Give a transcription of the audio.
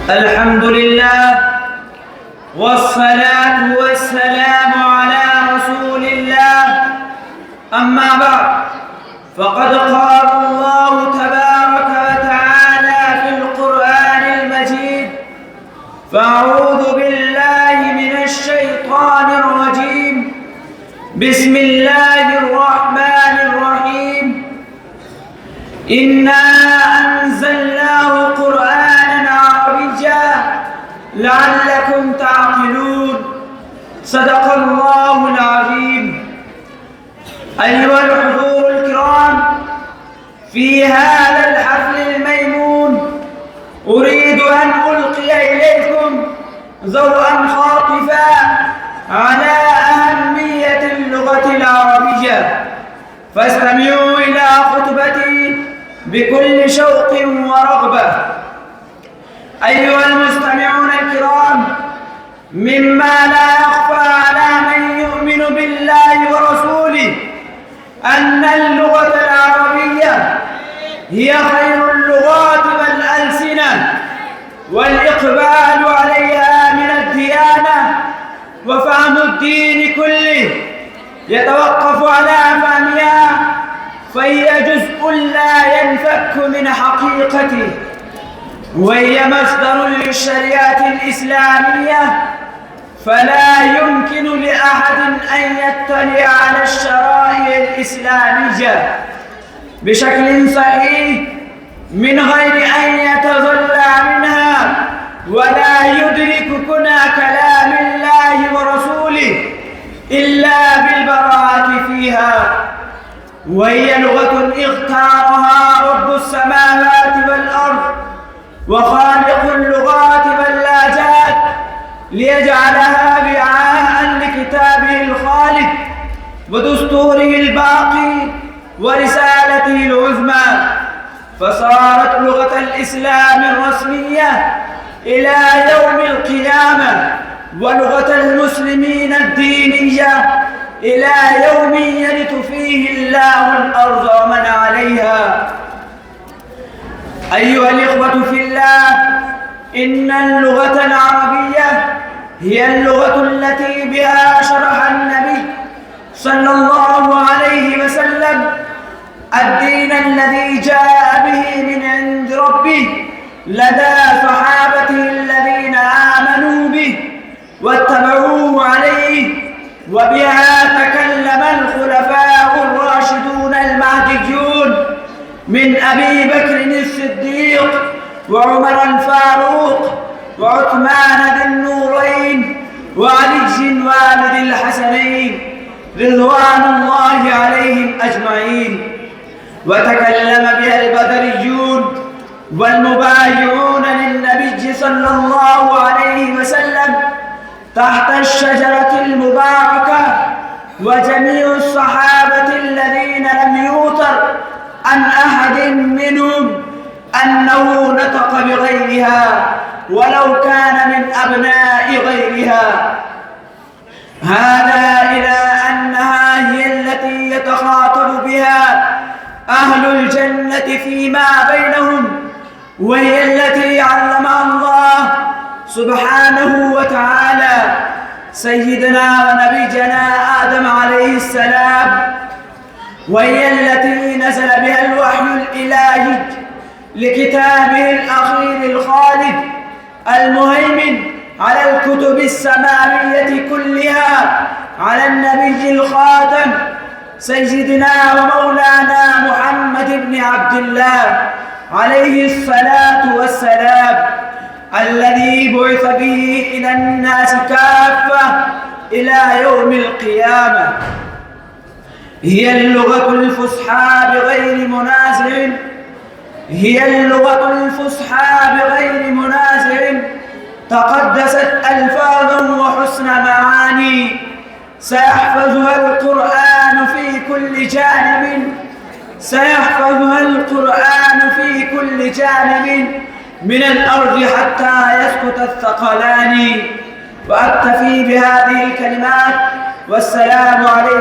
الحمد لله والصلاة والسلام على رسول الله. أما بعد، فقد قال الله تبارك وتعالى في القرآن المجيد: فأعوذ بالله من الشيطان الرجيم. بسم الله الرحمن الرحيم. إنا أنزلناه قرآنا عربيا لعلكم تعقلون. صدق الله العظيم. أيها الحضور الكرام، في هذا الحفل الميمون أريد أن ألقي إليكم ضوءا خاطفا على أهمية اللغة العربية، فاستمعوا إلى خطبتي بكل شوق ورغبة. أيها المستمعون الكرام، مما لا يخفى على من يؤمن بالله ورسوله أن اللغة العربية هي خير اللغات والألسنة، والإقبال عليها من الديانة وفهم الدين كله يتوقف على فهمها، فهي جزء لا ينفك من حقيقته، وهي مصدر للشريعة الإسلامية، فلا يمكن لأحد أن يطلع على الشرائع الإسلامية بشكل صحيح من غير أن يتضلع منها ولا يدرك كنى كلام الله ورسوله إلا بالبراءة فيها. وهي لغة اختارها رب السماوات والأرض وخالق اللغات واللهجات ليجعلها وعاء لكتابه الخالد ودستوره الباقي ورسالته العظمى، فصارت لغة الإسلام الرسمية إلى يوم القيامة، ولغة المسلمين الدينية إلى يوم يرث فيه الله الأرض ومن عليها. أيها الإخوة في الله، إن اللغة العربية هي اللغة التي بها شرح النبي صلى الله عليه وسلم الدين الذي جاء به من عند ربه لدى صحابته الذين آمنوا به واتبعوه عليه، وبها تكلم الخلفاء الراشدون المهديون من أبي بكر الصديق وعمر الفاروق وعثمان ذي النورين وعلي والد الحسنين رضوان الله عليهم أجمعين، وتكلم بها البدريون والمبايعون للنبي صلى الله عليه وسلم تحت الشجرة المباركة، وجميع الصحابة الذين لم يوتر عن أحد منهم أنه نطق بغيرها ولو كان من أبناء غيرها، هذا إلى أنها هي التي يتخاطب بها أهل الجنة فيما بينهم، وهي التي علمها الله سبحانه وتعالى سيدنا ونبينا آدم عليه السلام، وهي التي نزل بها الوحي الإلهي لكتابه الأخير الخالد المهيمن على الكتب السماوية كلها، على النبي الخاتم سيدنا ومولانا محمد بن عبد الله عليه الصلاة والسلام، الذي بعث به إلى الناس كافة إلى يوم القيامة. هي اللغة الفصحى بغير منازع، هي اللغة الفصحى بغير منازع، تقدست ألفاظا وحسن معاني، سيحفظها القرآن في كل جانب، سيحفظها القرآن في كل جانب من الأرض حتى يسقط الثقلان. وأكتفي بهذه الكلمات، والسلام عليكم.